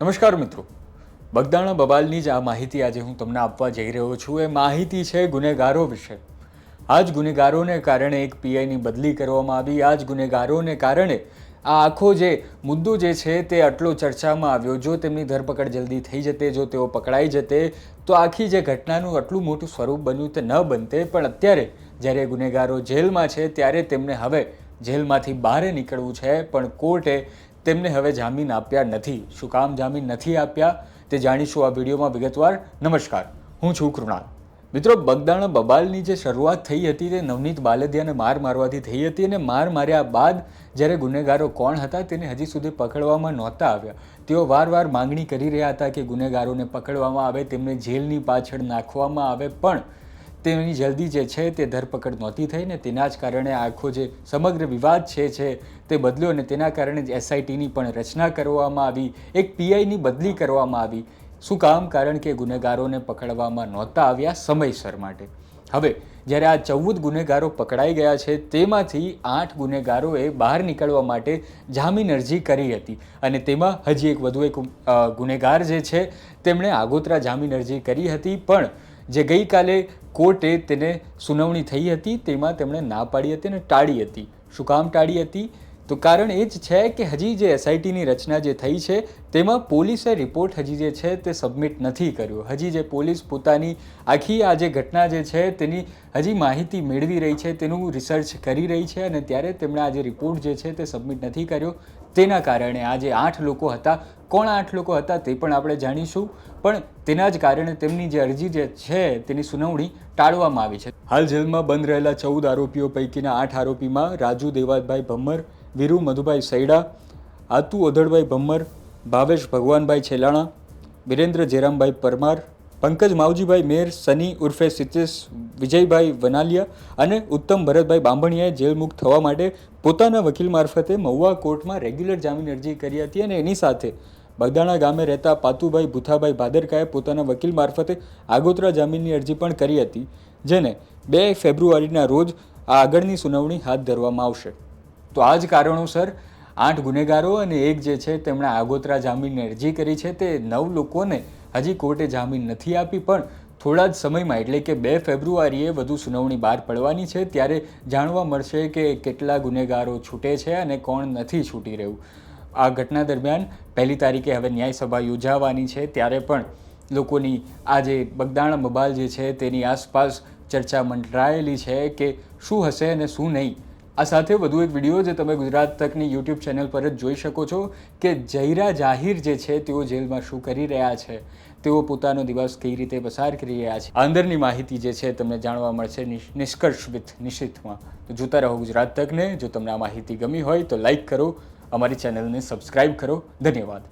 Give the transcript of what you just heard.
નમસ્કાર મિત્રો, બગદાણા બબાલની જ આ માહિતી આજે હું તમને આપવા જઈ રહ્યો છું. એ માહિતી છે ગુનેગારો વિશે. આ જ ગુનેગારોને કારણે એક પીઆઈની બદલી કરવામાં આવી. આ જ ગુનેગારોને કારણે આ આખો જે મુદ્દો જે છે તે આટલો ચર્ચામાં આવ્યો. જો તેમની ધરપકડ જલ્દી થઈ જતે, જો તેઓ પકડાઈ જતે, તો આખી જે ઘટનાનું આટલું મોટું સ્વરૂપ બન્યું તે ન બનતે. પણ અત્યારે જ્યારે ગુનેગારો જેલમાં છે ત્યારે તેમને હવે જેલમાંથી બહાર નીકળવું છે, પણ કોર્ટે તેમને હવે જામીન આપ્યા નથી. શું કામ જામીન નથી આપ્યા તે જાણીશું આ વિડીયોમાં વિગતવાર. નમસ્કાર, હું છું કૃણાલ. મિત્રો, બગદાણા બબાલની જે શરૂઆત થઈ હતી તે નવનીત બાલદિયાને માર મારવાથી થઈ હતી, અને માર માર્યા બાદ જ્યારે ગુનેગારો કોણ હતા તેને હજી સુધી પકડવામાં નહોતા આવ્યા. તેઓ વારવાર માંગણી કરી રહ્યા હતા કે ગુનેગારોને પકડવામાં આવે, તેમને જેલની પાછળ નાખવામાં આવે, પણ તેની જલ્દી જે છે તે ધરપકડ નહોતી થઈ ને તેના જ કારણે આખો જે સમગ્ર વિવાદ છે તે બદલ્યો, અને તેના કારણે જ એસઆઈટીની પણ રચના કરવામાં આવી, એક પીઆઈની બદલી કરવામાં આવી. શું કામ? કારણ કે ગુનેગારોને પકડવામાં નહોતા આવ્યા સમયસર માટે. હવે જ્યારે આ 14 ગુનેગારો પકડાઈ ગયા છે તેમાંથી 8 ગુનેગારોએ બહાર નીકળવા માટે જામીન અરજી કરી હતી, અને તેમાં હજી વધુ એક ગુનેગાર જે છે તેમણે આગોતરા જામીન અરજી કરી હતી, પણ જે ગઈકાલે કોર્ટે તેને સુનાવણી થઈ હતી તેમાં તેમણે ના પાડી હતી અને ટાળી હતી. શું કામ ટાળી હતી? તો કારણ એ જ છે કે હજી જે એસઆઈટીની રચના જે થઈ છે તેમાં પોલીસે રિપોર્ટ હજી જે છે તે સબમિટ નથી કર્યો. હજી જે પોલીસ પોતાની આખી આ જે ઘટના જે છે તેની હજી માહિતી મેળવી રહી છે, તેનું રિસર્ચ કરી રહી છે, અને ત્યારે તેમણે આ જે રિપોર્ટ જે છે તે સબમિટ નથી કર્યો. તેના કારણે આ જે 8 લોકો હતા, કોણ 8 લોકો હતા તે પણ આપણે જાણીશું, પણ તેના જ કારણે તેમની જે અરજી જે છે તેની સુનાવણી ટાળવામાં આવી છે. હાલ જેલમાં બંધ રહેલા 14 આરોપીઓ પૈકીના 8 આરોપીમાં રાજુ દેવાભાઈ ભમ્મર, વીરુ મધુભાઈ સૈડા, આતુ ઓધડભાઈ ભમ્મર, ભાવેશ ભગવાનભાઈ છેલાણા, વિરેન્દ્ર જેરામભાઈ પરમાર, પંકજ માવજીભાઈ મેર, સની ઉર્ફે સિતેશ વિજયભાઈ વનાલિયા અને ઉત્તમ ભરતભાઈ બાંભણિયાએ જેલ મુક્ત થવા માટે પોતાના વકીલ મારફતે મહુવા કોર્ટમાં રેગ્યુલર જામીન અરજી કરી હતી, અને એની સાથે બગદાણા ગામે રહેતા પાતુભાઈ ભૂથાભાઈ ભાદરકાએ પોતાના વકીલ મારફતે આગોતરા જામીનની અરજી પણ કરી હતી, જેને 2 ફેબ્રુઆરીના રોજ આ આગળની સુનાવણી હાથ ધરવામાં આવશે. તો આ જ કારણોસર 8 ગુનેગારો અને એક જે છે તેમણે આગોતરા જામીનની અરજી કરી છે. તે 9 લોકોને હજી કોર્ટે જામીન નથી આપી, પણ થોડા જ સમયમાં એટલે કે 2 ફેબ્રુઆરીએ વધુ સુનાવણી બહાર પડવાની છે. ત્યારે જાણવા મળશે કે કેટલા ગુનેગારો છૂટે છે અને કોણ નથી છૂટી રહ્યું. આ ઘટના દરમિયાન 1 તારીખે હવે ન્યાયસભા યોજાવાની છે, ત્યારે પણ લોકોની આ જે બગદાણા બબાલ જે છે તેની આસપાસ ચર્ચા મંડરાયેલી છે કે શું હશે અને શું નહીં. આ સાથે વધુ એક વિડીયો જે તમે ગુજરાત તકની યુટ્યુબ ચેનલ પર જ જોઈ શકો છો કે જહીરા જાહિર જે છે તેઓ જેલમાં શું કરી રહ્યા છે, તેઓ પોતાનો દિવસ કઈ રીતે પસાર કરી રહ્યા છે. અંદરની માહિતી જે છે તમને જાણવા મળશે નિષ્કર્ષ વિથ નિશિતમાં. તો જોતા રહો ગુજરાત તકને. જો તમને આ માહિતી ગમી હોય તો લાઈક કરો, અમારી ચેનલને સબસ્ક્રાઈબ કરો. ધન્યવાદ.